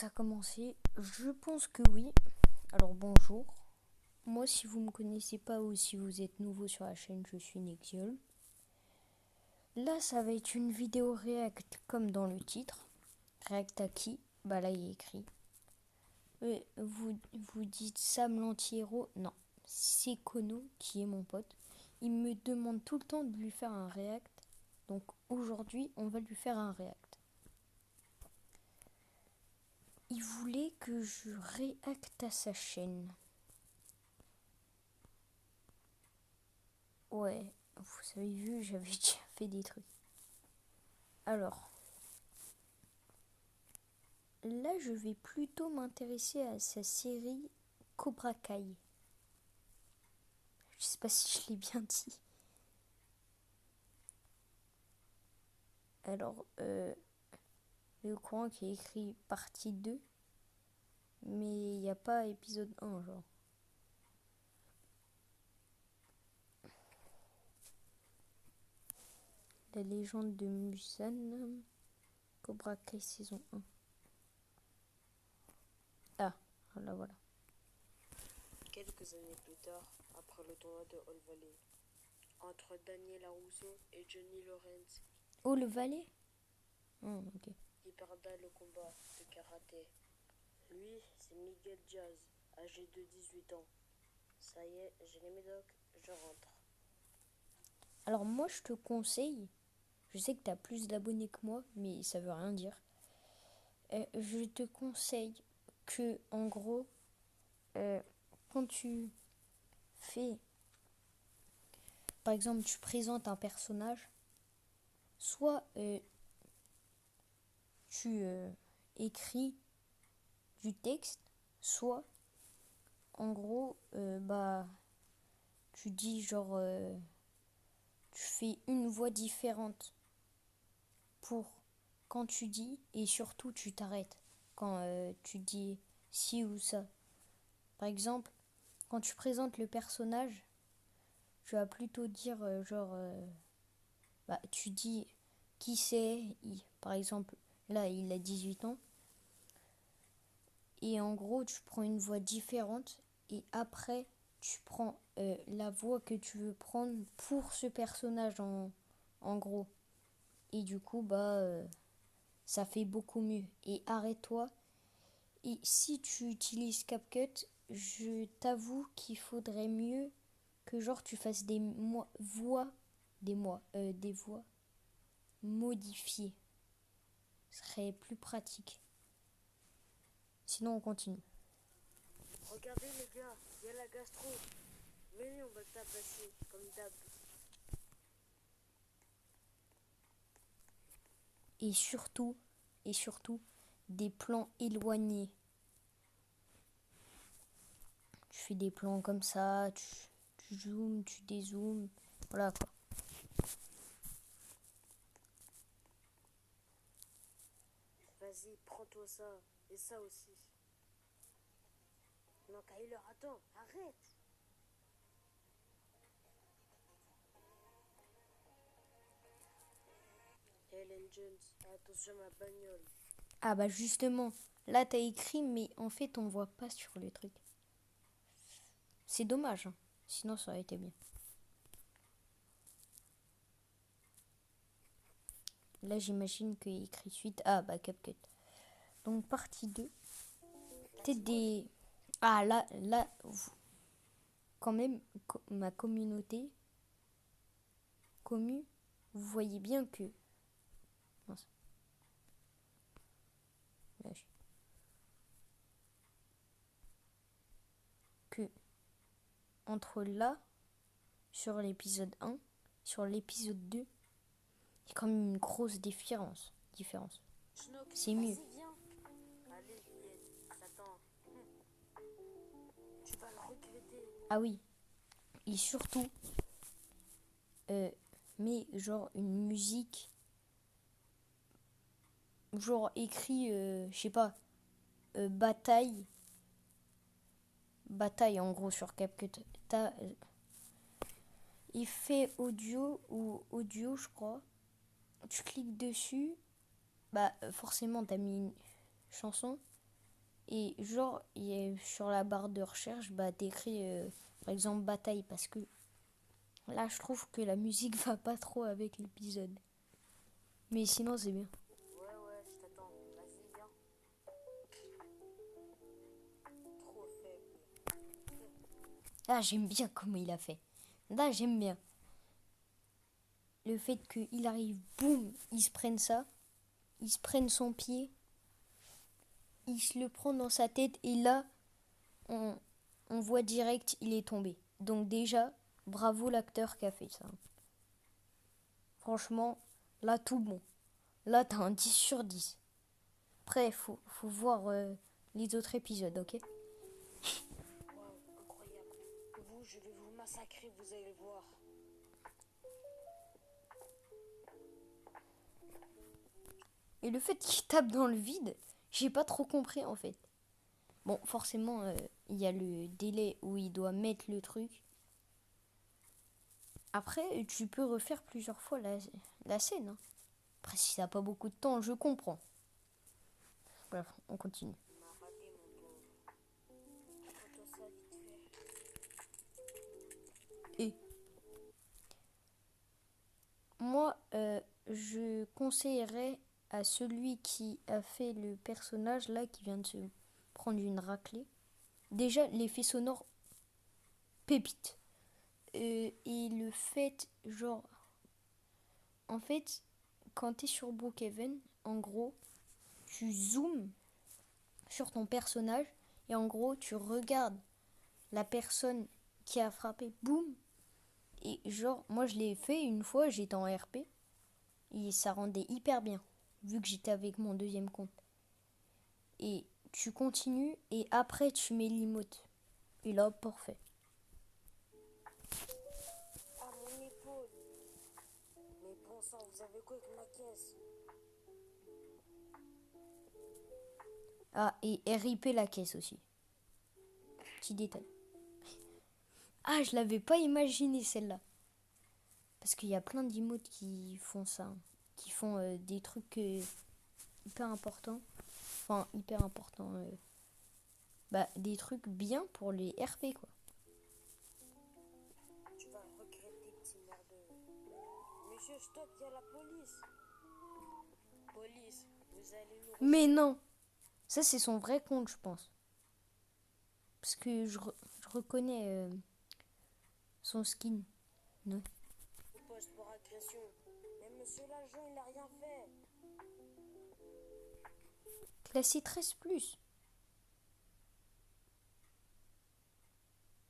ça a commencé? Je pense que oui. Alors bonjour. Moi, si vous me connaissez pas ou si vous êtes nouveau sur la chaîne, je suis Nexiol. Là, ça va être une vidéo React comme dans le titre. React à qui? Bah là, il est écrit. Vous dites Sam l'anti-héros? Non, c'est Kono qui est mon pote. Il me demande tout le temps de lui faire un React. Donc aujourd'hui, on va lui faire un React. Il voulait que je réacte à sa chaîne. Ouais, vous avez vu, j'avais déjà fait des trucs. Alors, là, je vais plutôt m'intéresser à sa série Cobra Kai. Je sais pas si je l'ai bien dit. Alors, le courant qui est écrit partie 2, mais il n'y a pas épisode 1, genre. La légende de Musan, Cobra Kai saison 1. Ah, là voilà. Quelques années plus tard, après le tournoi de All Valley, entre Daniel Larusso et Johnny Lawrence, Oh, le valet? Ok. il perdra le combat de karaté. Lui, c'est Miguel Diaz, âgé de 18 ans. Ça y est, j'ai les médocs, je rentre. Alors moi, je te conseille, je sais que tu as plus d'abonnés que moi, mais ça veut rien dire. Je te conseille que, en gros, quand tu fais, par exemple, tu présentes un personnage, soit tu écris du texte, soit, en gros, bah, tu dis genre, tu fais une voix différente pour quand tu dis, et surtout tu t'arrêtes quand tu dis ci ou ça. Par exemple, quand tu présentes le personnage, tu vas plutôt dire bah, tu dis qui c'est. Par exemple, là, il a 18 ans. Et en gros, tu prends une voix différente. Et après, tu prends la voix que tu veux prendre pour ce personnage en gros. Et du coup, bah, ça fait beaucoup mieux. Et arrête-toi. Et si tu utilises CapCut, je t'avoue qu'il faudrait mieux que genre tu fasses des voix modifiées. Ce serait plus pratique. Sinon, on continue. Regardez les gars, il y a la gastro. Mais on va le tabasser, comme d'hab. Et surtout, des plans éloignés. Tu fais des plans comme ça, tu zoomes, tu dézoomes. Voilà quoi. Vas-y, prends-toi ça, et ça aussi. Non, Kyler, attends, arrête. Helen Jones, attention à ma bagnole. Ah bah justement, là t'as écrit, mais en fait on voit pas sur le truc. C'est dommage, hein. Sinon ça aurait été bien. Là j'imagine qu'il y a écrit suite. Ah bah CapCut. Donc partie 2. Peut-être des... Ah là, quand même, ma communauté, vous voyez bien que... Mince. Que entre là, sur l'épisode 1, sur l'épisode 2, il y a quand même une grosse différence. C'est mieux. Viens. Allez, Juliette, t'attends. Tu vas le regretter. Ah oui. Et surtout, mais genre une musique, genre écrit, je sais pas, bataille en gros sur CapCut. T'as effet audio ou audio, je crois. Tu cliques dessus, bah forcément t'as mis une chanson. Et genre, sur la barre de recherche, bah t'écris par exemple bataille parce que là je trouve que la musique va pas trop avec l'épisode. Mais sinon c'est bien. Ouais, je t'attends. Vas-y, viens. Trop faible. Ah, j'aime bien comment il a fait. Là, j'aime bien. Le fait qu'il arrive, boum, il se prenne ça, il se prenne son pied, il se le prend dans sa tête et là, on, on voit direct, il est tombé. Donc déjà, bravo l'acteur qui a fait ça. Franchement, là, tout bon. Là, t'as un 10/10. Après, faut voir les autres épisodes, ok? Waouh, incroyable. Vous, je vais vous massacrer, vous allez voir. Et le fait qu'il tape dans le vide, j'ai pas trop compris en fait. Bon, forcément, il y a le délai où il doit mettre le truc. Après, tu peux refaire plusieurs fois la scène. Hein. Après, si t'as pas beaucoup de temps, je comprends. Bref, on continue. Il m'a raté, mon pauvre. Raconte-toi ça vite fait. Et moi, je conseillerais à celui qui a fait le personnage là, qui vient de se prendre une raclée. Déjà, l'effet sonore, pépite. Et le fait, genre, en fait, quand t'es sur Brookhaven, en gros, tu zoomes sur ton personnage et en gros, tu regardes la personne qui a frappé, boum. Et genre, moi je l'ai fait une fois, j'étais en RP et ça rendait hyper bien, vu que j'étais avec mon deuxième compte. Et tu continues et après tu mets l'emote. Et là, parfait. Ah, mon épaule. Mais bon sang, vous avez quoi avec ma caisse? Ah, et RIP la caisse aussi. Petit détail. Ah, je l'avais pas imaginé celle-là. Parce qu'il y a plein d'emotes qui font ça. Hein. Qui font des trucs hyper importants. Enfin, hyper importants. Bah, des trucs bien pour les RP, quoi. Tu vas le regretter, petit merdeux. Monsieur, stop, il y a la police. Police, vous allez nous Mais recevoir. non! Ça, c'est son vrai compte, je pense. Parce que je reconnais son skin. Ouais. Poste pour agression. Mais monsieur l'agent, il n'a rien fait. Classé 13+.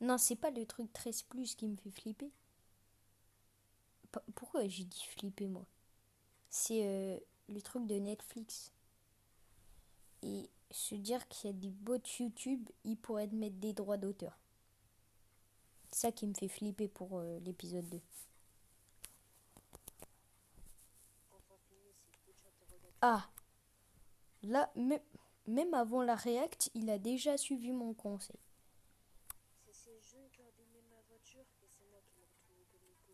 Non, c'est pas le truc 13+ qui me fait flipper. Pourquoi j'ai dit flipper, moi? C'est le truc de Netflix. Et se dire qu'il y a des bots YouTube, ils pourraient te mettre des droits d'auteur. C'est ça qui me fait flipper pour l'épisode 2. Enfin fini, c'est coach interrogatoire. Ah! Là, même avant la React, il a déjà suivi mon conseil. C'est ces jeunes qui ont abîmé ma voiture et c'est moi qui me retrouve au comico.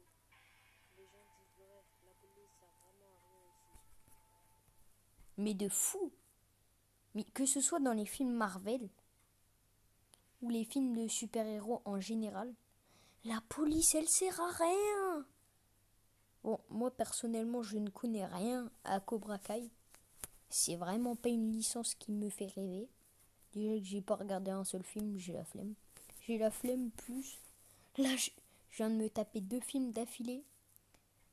Les gens disent vrai, la police sert vraiment à rien ici. Mais de fou! Mais que ce soit dans les films Marvel ou les films de super-héros en général, la police, elle sert à rien! Bon, moi personnellement, je ne connais rien à Cobra Kai. C'est vraiment pas une licence qui me fait rêver. Déjà que j'ai pas regardé un seul film, j'ai la flemme. J'ai la flemme plus. Là, je viens de me taper 2 films d'affilée.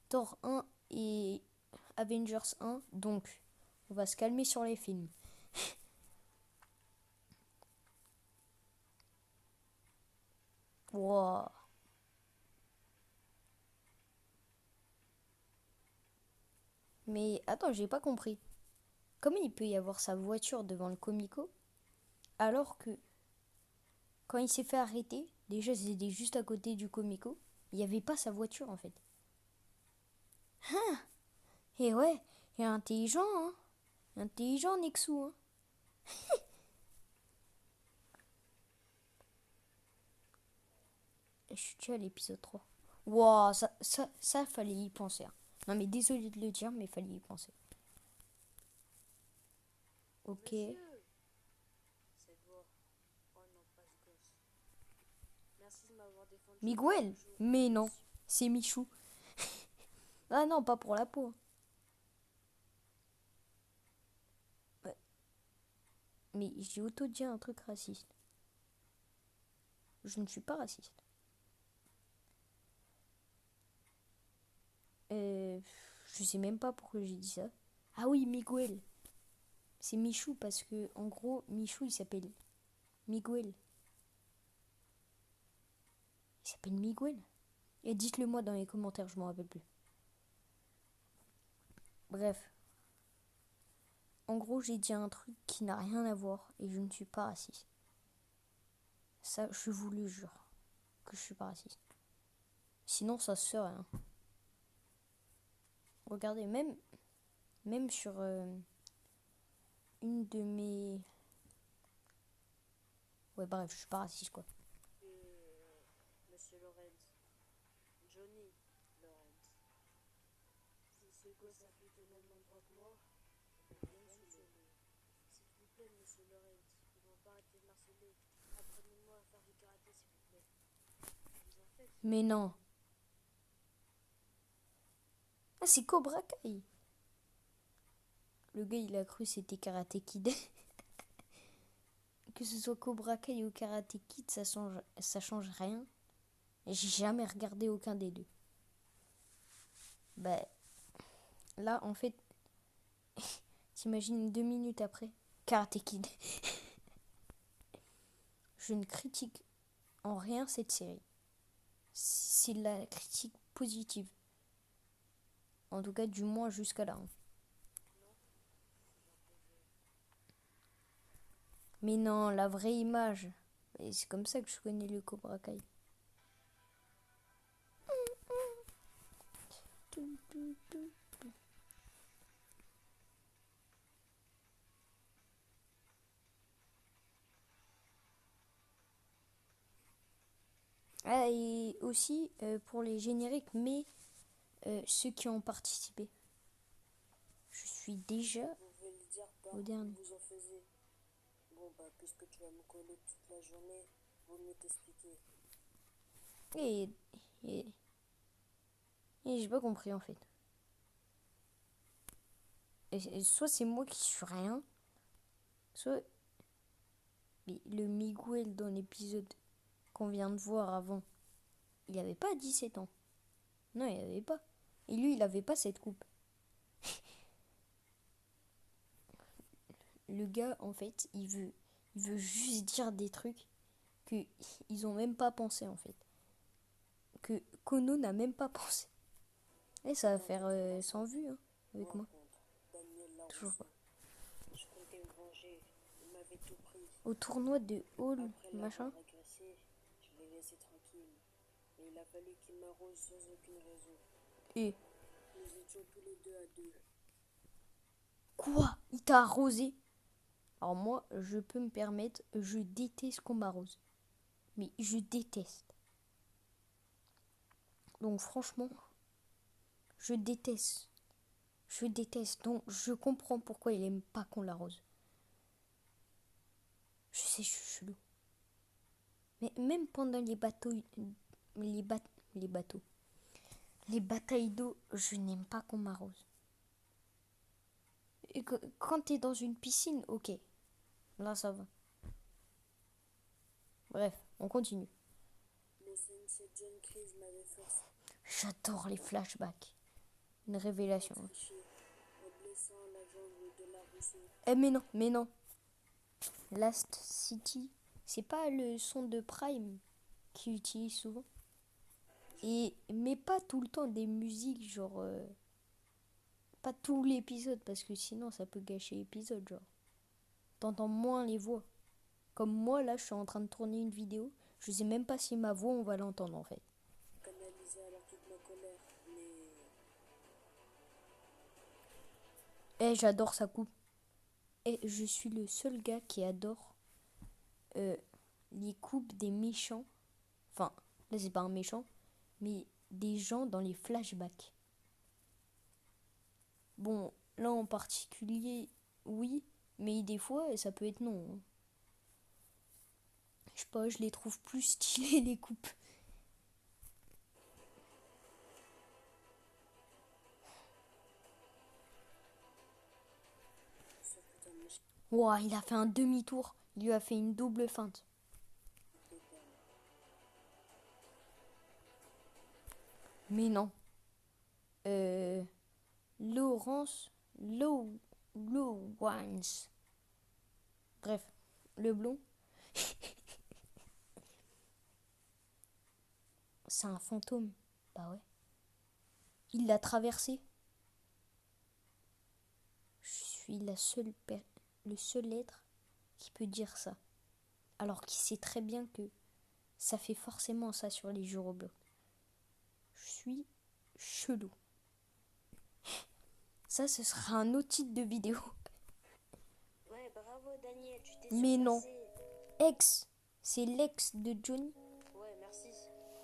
Thor 1 et Avengers 1. Donc, on va se calmer sur les films. Wow. Mais attends, j'ai pas compris. Comment il peut y avoir sa voiture devant le comico alors que quand il s'est fait arrêter, déjà c'était juste à côté du comico, il n'y avait pas sa voiture en fait. Et ouais, il est intelligent, hein. Intelligent Nexou, hein. Je suis déjà à l'épisode 3. Wow, ça fallait y penser. Hein. Non mais désolé de le dire, mais fallait y penser. Ok. Monsieur, c'est racisme à avoir défendu Miguel? le jour. Mais non, c'est Michou. Ah non, pas pour la peau. Ouais. Mais j'ai auto-dit un truc raciste. Je ne suis pas raciste. Je sais même pas pourquoi j'ai dit ça. Ah oui, Miguel. C'est Michou parce que, en gros, Michou, il s'appelle Miguel. Il s'appelle Miguel. Et dites-le moi dans les commentaires, je m'en rappelle plus. Bref. En gros, j'ai dit un truc qui n'a rien à voir et je ne suis pas raciste. Ça, je vous le jure que je suis pas raciste. Sinon, ça se serait. Hein. Regardez, même sur une de mes... Ouais, bref, je suis pas raciste, quoi. Monsieur Lorenz. Johnny Lorenz. Si ce gosse a fait au même endroit que moi, viens me sauver. S'il vous plaît, monsieur Lorenz. Ils vont pas arrêter de m'harceler. Apprenez-moi à faire du karaté, s'il vous plaît. Vous en faites? Mais non. Ah, c'est Cobra Kai. Le gars, il a cru c'était Karate Kid. Que ce soit Cobra Kai ou Karate Kid, ça change rien. J'ai jamais regardé aucun des deux. Bah, là, en fait, t'imagines 2 minutes après, Karate Kid. Je ne critique en rien cette série. C'est de la critique positive. En tout cas, du moins jusqu'à là. Hein. Mais non, la vraie image. Et c'est comme ça que je connais le Cobra Kai. Ah, et aussi pour les génériques, mais ceux qui ont participé. Je suis déjà Vous pouvez lui dire au dernier. vous en faisiez. Bon, bah, puisque tu vas me coller toute la journée, vaut mieux t'expliquer. Et, et, et j'ai pas compris en fait. Et soit c'est moi qui suis rien, soit mais le Miguel dans l'épisode qu'on vient de voir avant, il avait pas 17 ans. Non, il avait pas. Et lui, il avait pas cette coupe. Le gars, en fait, il veut juste dire des trucs que ils ont même pas pensé en fait. Que Kono n'a même pas pensé. Et ça va faire 100 vues hein, avec moi. Daniel Toujours pas. Larousseau. Je comptais me venger. Il m'avait tout pris. Au tournoi de Hall, Après machin. l'avoir agressé, je l'ai laissé tranquille. Mais il a fallu qu'il m'arrose sans aucune raison. Et Nous étions tous les deux à deux. quoi? Il t'a arrosé? Alors moi, je peux me permettre, je déteste qu'on m'arrose. Mais je déteste. Donc franchement, je déteste. Je déteste. Donc je comprends pourquoi il aime pas qu'on l'arrose. Je sais, je suis chelou. Mais même pendant les bateaux, les, ba- les bateaux, les batailles d'eau, je n'aime pas qu'on m'arrose. Et quand t'es dans une piscine, ok. Là, ça va. Bref, on continue. Le sensei John Kreese m'avait forcé J'adore les flashbacks. Une révélation. à tricher en blessant la jambe de Larousseau. Eh mais non. Last City, c'est pas le son de Prime qu'il utilise souvent. Et mais pas tout le temps des musiques genre pas tout l'épisode parce que sinon ça peut gâcher l'épisode genre. T'entends moins les voix. Comme moi là, je suis en train de tourner une vidéo, je sais même pas si ma voix on va l'entendre en fait. Canalisé alors toute ma colère, mais Eh, j'adore sa coupe. Et je suis le seul gars qui adore les coupes des méchants. Enfin, là c'est pas un méchant, mais des gens dans les flashbacks. Bon, là en particulier, oui, mais des fois ça peut être non. Hein. Je sais pas, je les trouve plus stylées les coupes. Ce putain de méchant Ouah, il a fait un demi-tour. Il lui a fait une double feinte. de père. Mais non. Laurence Lowens. Bref, le blond. C'est un fantôme. Bah ouais. Il l'a traversé. Je suis le seul être qui peut dire ça. Alors qu'il sait très bien que ça fait forcément ça sur les jeux Roblox. Je suis chelou. Ça, ce sera un autre titre de vidéo. Ouais, bravo Daniel, tu t'es Mais non. surpassé. Ex, c'est l'ex de Johnny. Ouais, merci.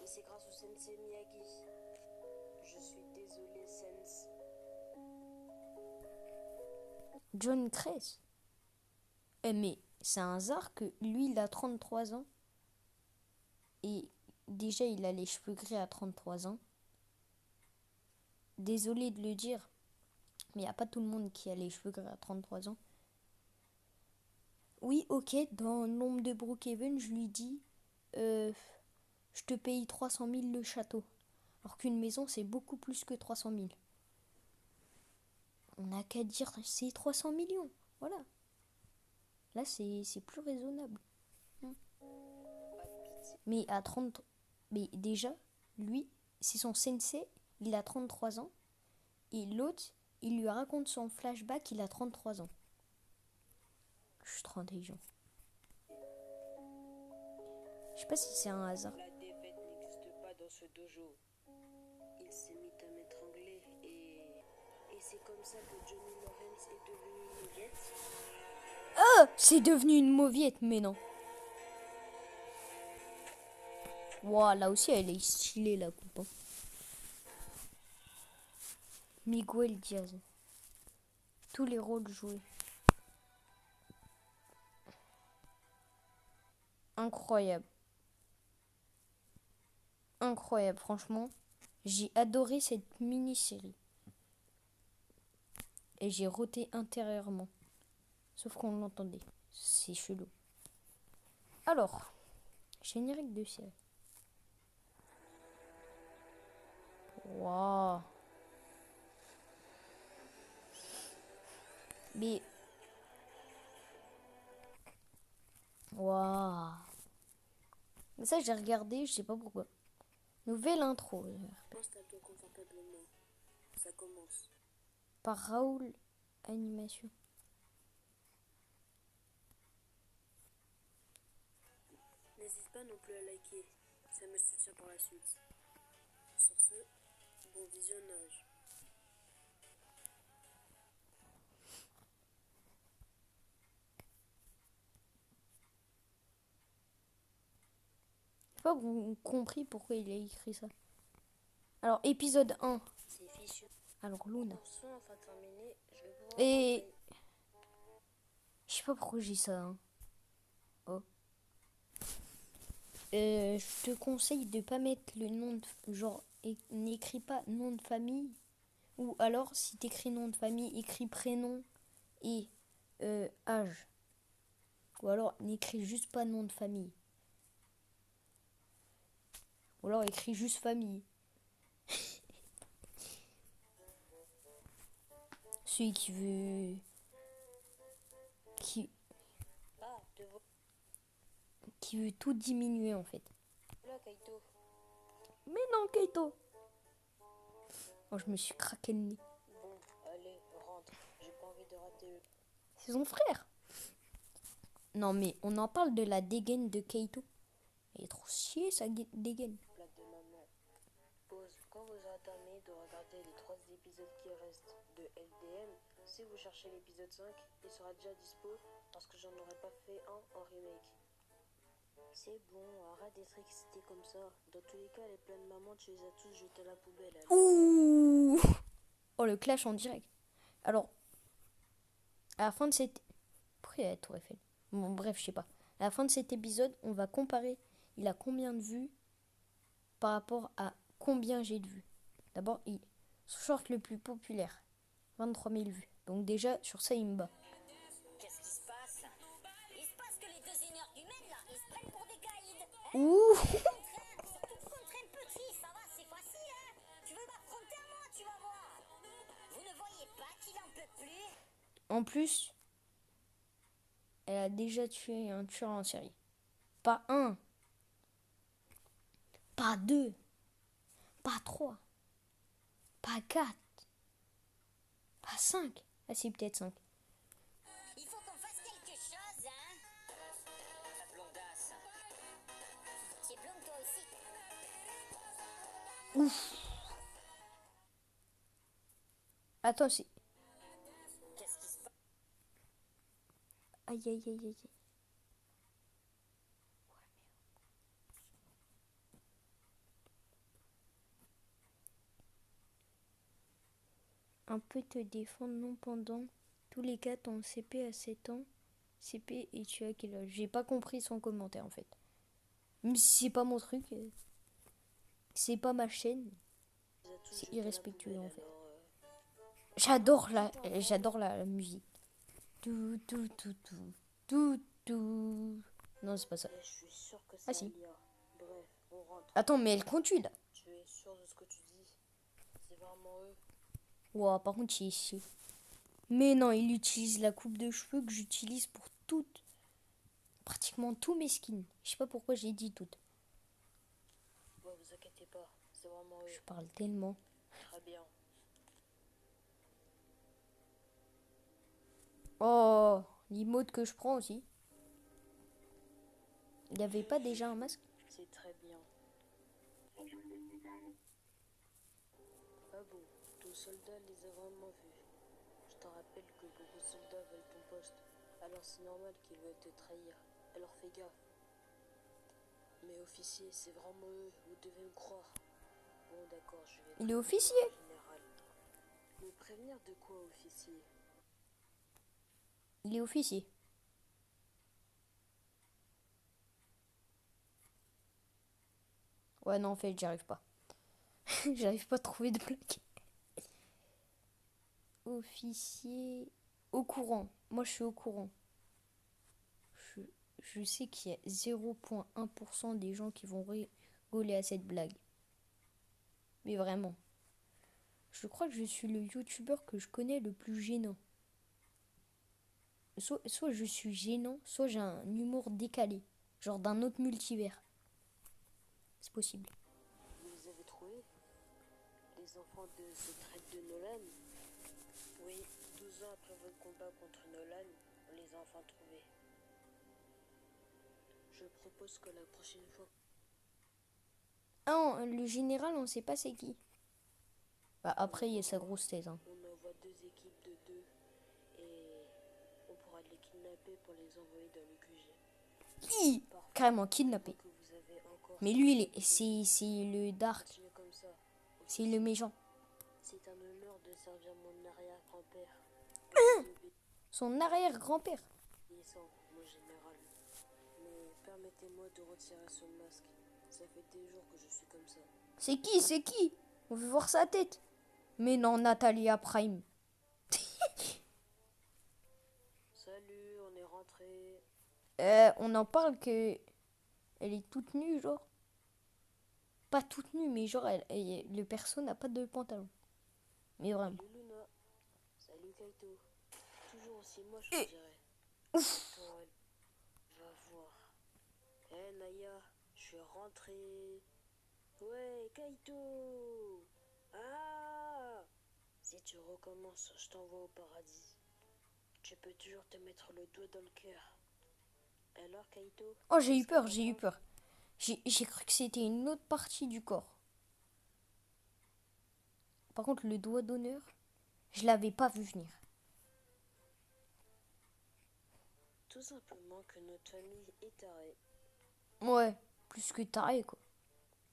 Mais c'est grâce au sensei Miyagi. Je suis désolé, Sens. John Kress. Mais c'est un hasard que lui, il a 33 ans. Et déjà, il a les cheveux gris à 33 ans. Désolé de le dire, mais il n'y a pas tout le monde qui a les cheveux gris à 33 ans. Oui, ok, dans l'ombre de Brookhaven, je lui dis je te paye 300 000 le château. Alors qu'une maison, c'est beaucoup plus que 300 000. On n'a qu'à dire c'est 300 millions. Voilà. Là, c'est plus raisonnable. Mais à 30... Mais déjà, lui, c'est son sensei, il a 33 ans. Et l'autre, il lui raconte son flashback, il a 33 ans. Je suis trop intelligent. Je sais pas si c'est un hasard. La défaite n'existe pas dans ce dojo. Il s'est mis à m'étrangler et c'est comme ça que Johnny Lawrence est devenu une mauviette. Ah, c'est devenu une mauviette, mais non. Wow, là aussi, elle est stylée, la coupe. Hein. Miguel Diaz. Tous les rôles joués. Incroyable. Incroyable, franchement. J'ai adoré cette mini-série. Et j'ai roté intérieurement. Sauf qu'on l'entendait. C'est chelou. Alors, générique de série. Waouh. Mais... Waouh. Mais ça, j'ai regardé, je sais pas pourquoi. Nouvelle intro. Installe-toi confortablement. Ça commence. Par Raoul Animation. N'hésite pas non plus à liker. Ça me soutient pour la suite. Sur ce, bon visionnage. J'ai pas compris pourquoi il a écrit ça. Alors, épisode 1. C'est fichu. Alors, Luna. Soit enfin terminé, je vais pouvoir Et... rentrer. Je sais pas pourquoi j'ai ça. Hein. Oh. Je te conseille de pas mettre le nom de... Genre, n'écris pas nom de famille. Ou alors, si t'écris nom de famille, écris prénom et âge. Ou alors, n'écris juste pas nom de famille. Ou alors, écris juste famille. Celui qui veut... Ah, te voilà Qui veut tout diminuer, en fait. Kaito. Mais non, Kaito. Oh, je me suis craqué le nez. Bon, allez, rentre. J'ai pas envie de rater le C'est son frère. Non, mais on en parle de la dégaine de Kaito. Elle est trop chier, sa dégaine. plat de maman. Pause. Quand vous aurez terminé de regarder les 3 épisodes qui restent de LDM, si vous cherchez l'épisode 5, il sera déjà dispo parce que j'en aurais pas fait un en remake. C'est bon, arrête d'être excité comme ça. Dans tous les cas, les plats de maman, tu les as tous jetés à la poubelle. Alors. Ouh. Oh, le clash en direct. Alors, à la fin de cette... Pourquoi il y a la tour Eiffel? Bon, bref, je sais pas. À la fin de cet épisode, on va comparer il a combien de vues par rapport à combien j'ai de vues. D'abord, son short le plus populaire, 23 000 vues. Donc déjà, sur ça, il me bat. Qu'est-ce qui se passe? Il se passe que les deux énergies humaines là, ils se prennent pour des caïds. Ouh. Surtout contre un petit, ça va, c'est facile, hein? Tu veux m'affronter à moi, tu vas voir. Vous ne voyez pas qu'il en peut plus? En plus, elle a déjà tué un tueur en série. Pas un, pas deux, pas trois, pas quatre, pas cinq. Ah si, peut-être cinq. Il faut qu'on fasse quelque chose, hein? La blondasse. Tu es blonde toi aussi? Attends, c'est... Qu'est-ce qui se passe? Aïe, aïe, aïe, aïe. Un peut te défendre non pendant tous les cas ton CP à 7 ans. CP et tu as quel âge? J'ai pas compris son commentaire en fait. Même si c'est pas mon truc, c'est pas ma chaîne, c'est irrespectueux en fait. J'adore la musique. Tout, tout, tout, tout, tout, tout. Non, c'est pas ça. Je suis sûr que Ah c'est si. Alia. Bref, on rentre. Attends, mais elle continue là. Tu es sûr de ce que tu dis? C'est vraiment eux? Wow, par contre, il est ici. Mais non, il utilise la coupe de cheveux que j'utilise pour pratiquement tous mes skins. Je sais pas pourquoi j'ai dit toutes. Ouais, vous inquiétez pas, c'est vraiment eux. Je parle tellement. Très bien. Oh, l'emote que je prends aussi. Il n'y avait pas déjà un masque? C'est très bien. Ah bon, ton soldat les a vraiment vus. Je te rappelle que beaucoup de soldats veulent ton poste. Alors c'est normal qu'ils veulent te trahir. Alors fais gaffe. Mais officier, c'est vraiment eux, vous devez me croire. Bon d'accord, je vais... Il est officier. Général. Me prévenir de quoi, officier? Il est officier. Ouais, non, en fait, j'y arrive pas. J'arrive pas à trouver de blague. Officier. Au courant. Moi, je suis au courant. Je sais qu'il y a 0,1% des gens qui vont rigoler à cette blague. Mais vraiment. Je crois que je suis le youtubeur que je connais le plus gênant. Soit je suis gênant, soit j'ai un humour décalé. Genre d'un autre multivers. C'est possible. Vous les avez trouvés? Les enfants de ce traite de Nolan? Oui, 12 ans après votre combat contre Nolan, on les a enfin trouvés. Je propose que la prochaine fois... Ah, le général, on sait pas c'est qui. Bah, après, il y a sa grosse tête. Hein. On envoie 2 équipes de 2 et on pourra les kidnapper pour les envoyer dans le QG. Parfait. Carrément kidnappé. Que vous avez encore... Mais lui, c'est le dark. Continuez comme ça. C'est le méchant. C'est un honneur de servir mon arrière-grand-père. Son arrière-grand-père. Obéissant, mon général. Mais permettez-moi de retirer ce masque. Ça fait des jours que je suis comme ça. C'est qui? C'est qui? On veut voir sa tête. Mais non, Natalia Prime. Salut, on est rentré. On en parle que elle est toute nue, genre. Pas toute nue, mais genre, le perso n'a pas de pantalon. Mais vraiment. Salut Luna. Salut Kaito. Toujours aussi moche, je dirais. Attends, elle va voir. Eh Naya, je suis rentré. Ouais, Kaito. Ah! Si tu recommences, je t'envoie au paradis. Tu peux toujours te mettre le doigt dans le cœur. Alors Kaito? Oh, j'ai eu peur, j'ai eu peur. J'ai cru que c'était une autre partie du corps. Par contre, le doigt d'honneur, je l'avais pas vu venir. Tout simplement que notre famille est tarée. Ouais, plus que taré, quoi.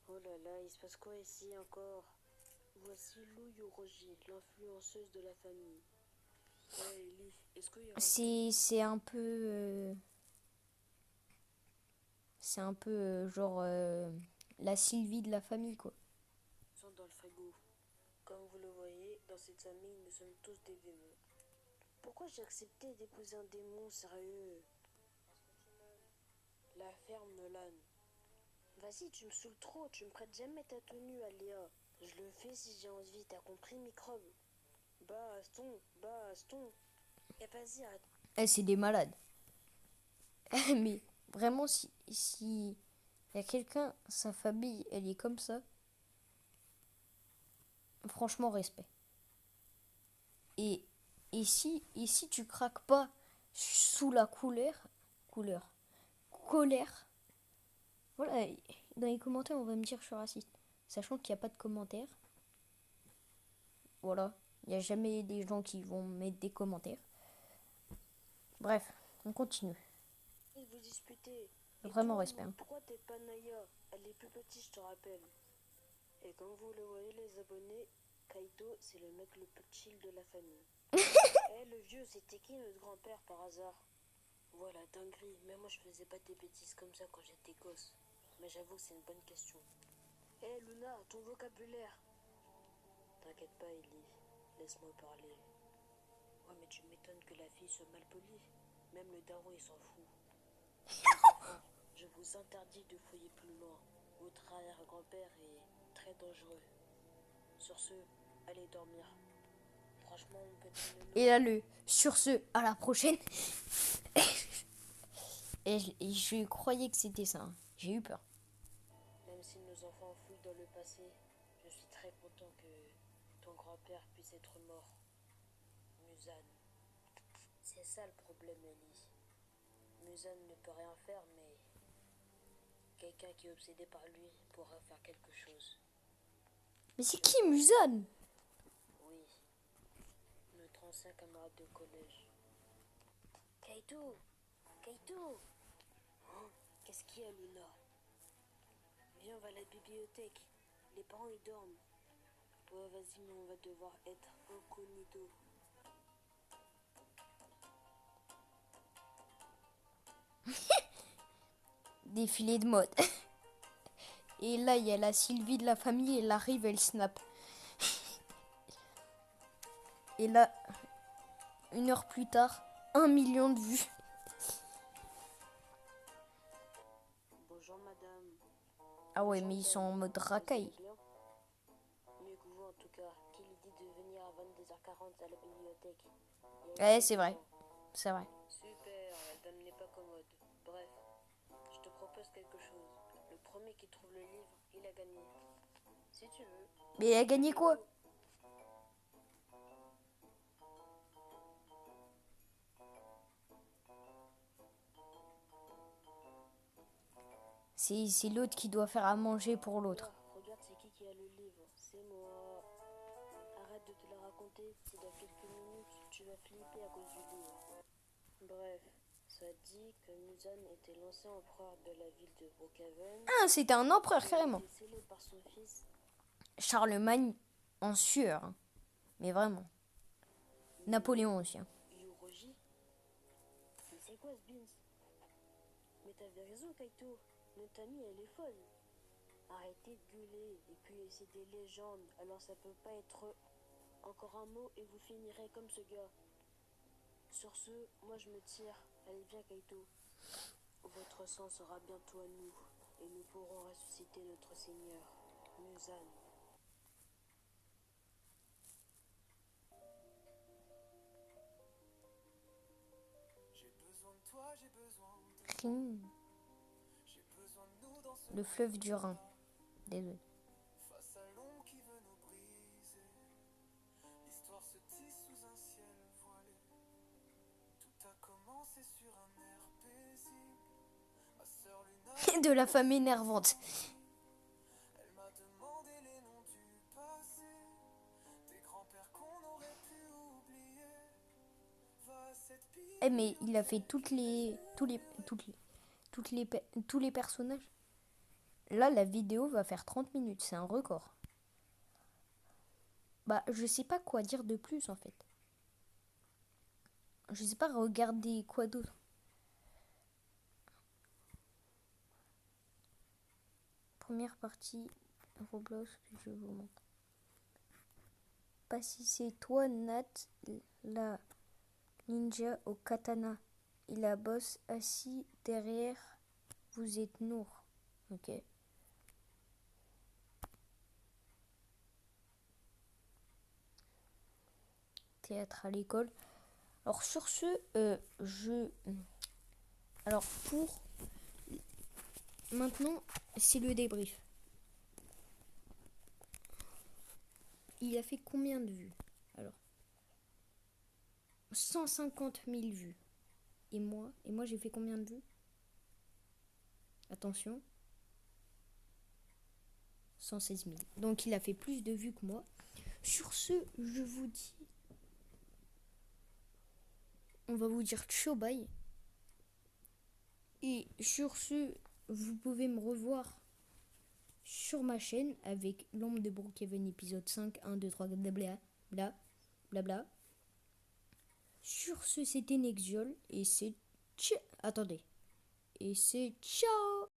Oh là là, il se passe quoi ici encore? Voici Lou Yoroji, l'influenceuse de la famille. Ouais, Ellie, est-ce qu'il y a... C'est un peu... c'est un peu genre la Sylvie de la famille, quoi. Sont dans le frigo. Comme vous le voyez, dans cette famille, nous sommes tous des démons. Pourquoi j'ai accepté d'épouser un démon sérieux? La ferme Nolan. Vas-y, tu me saoules trop, tu me prêtes jamais ta tenue, Aléa. Je le fais si j'ai envie, t'as compris, microbe? Baston, baston. Et vas-y, arrête. C'est des malades. Mais vraiment, si y a quelqu'un, sa famille, elle est comme ça, franchement, respect. Et, et si tu craques pas sous la colère, voilà, dans les commentaires, on va me dire que je suis raciste. Sachant qu'il n'y a pas de commentaires. Voilà, il n'y a jamais des gens qui vont mettre des commentaires. Bref, on continue. Vous disputez. Vraiment toi, respect. Pourquoi t'es pas Naya? Elle est plus petite, je te rappelle. Et comme vous le voyez, les abonnés, Kaito, c'est le mec le plus chill de la famille. Le vieux, c'était qui notre grand-père par hasard? Voilà, dinguerie. Mais moi, je faisais pas des bêtises comme ça quand j'étais gosse. Mais j'avoue que c'est une bonne question. Luna, ton vocabulaire. T'inquiète pas, Ellie. Laisse-moi parler. Ouais, mais tu m'étonnes que la fille soit mal polie. Même le daron, il s'en fout. Les enfants, je vous interdis de fouiller plus loin. Votre arrière-grand-père est très dangereux. Sur ce, allez dormir. Franchement, mon petit nounou. Et là, sur ce, à la prochaine. et je croyais que c'était ça. Hein. J'ai eu peur. Même si nos enfants fouillent dans le passé, je suis très content que ton grand-père puisse être mort. Muzan. C'est ça le problème, Ellie. Muzan ne peut rien faire, mais quelqu'un qui est obsédé par lui pourra faire quelque chose. Mais c'est qui Muzan? Oui, notre ancien camarade de collège. Kaito! Kaito! Oh, qu'est-ce qu'il y a, Luna? Viens, on va à la bibliothèque. Les parents, ils dorment. Ouais, vas-y, mais on va devoir être incognito. Défilé de mode. Et là, il y a la Sylvie de la famille, elle arrive, elle snap. Et là, 1 heure plus tard, 1 million de vues. Bonjour, madame. Ah ouais, mais ils sont en mode racaille. Mieux que vous, en tout cas. Qui lui dit de venir à 22h40 à la bibliothèque? Ouais, c'est vrai. C'est vrai. Super, la dame n'est pas commode. Bref, je te propose quelque chose. Le premier qui trouve le livre, il a gagné. Si tu veux. Mais elle a gagné quoi? C'est l'autre qui doit faire à manger pour l'autre. Regarde, c'est qui a le livre? C'est moi. Arrête de te la raconter. C'est dans quelques minutes, tu vas flipper à cause du livre. Bref, ça dit que Muzan était l'ancien empereur de la ville de Brookhaven. Ah, c'était un empereur carrément. Il a été scellé par son fils. Charlemagne en sueur. Hein. Mais vraiment. Napoléon aussi. Hein. Yuroji. Mais c'est quoi ce beans? Mais t'avais raison, Kaito. Notre amie, elle est folle. Arrêtez de gueuler. Et puis, c'est des légendes. Alors, ça peut pas être encore un mot et vous finirez comme ce gars. Sur ce, moi, je me tire. Allez, viens, Kaito. Votre sang sera bientôt à nous. Et nous pourrons ressusciter notre Seigneur, Muzan. J'ai besoin de toi, j'ai besoin de... J'ai besoin de nous dans ce Le fleuve du Rhin. Désolé. face à l'ombre qui veut nous briser. L'histoire se tisse sous un ciel voilé. Tout a commencé sur un air paisible. Ma sœur Luna, De la femme énervante. elle m'a demandé les noms du passé. Des grands-pères qu'on aurait pu oublier. Va à cette pile. Eh mais il a fait tous les personnages. Là, la vidéo va faire 30 minutes. C'est un record. Bah, je sais pas quoi dire de plus, en fait. Je sais pas regarder quoi d'autre. première partie Roblox que je vous montre. Pas si c'est toi, Nat, la ninja au katana. Et la boss assis derrière. Vous êtes Nour. Ok. Théâtre à l'école. Alors sur ce, Alors pour... Maintenant, c'est le débrief. Il a fait combien de vues? Alors, 150 000 vues. Et moi j'ai fait combien de vues? Attention. 116 000. Donc il a fait plus de vues que moi. Sur ce, je vous dis... On va vous dire ciao bye. Et sur ce, vous pouvez me revoir sur ma chaîne avec l'ombre de Brookhaven épisode 5, 1, 2, 3, blabla, bla, blabla. Sur ce, c'était Nexiol et c'est... Attendez. Et c'est ciao.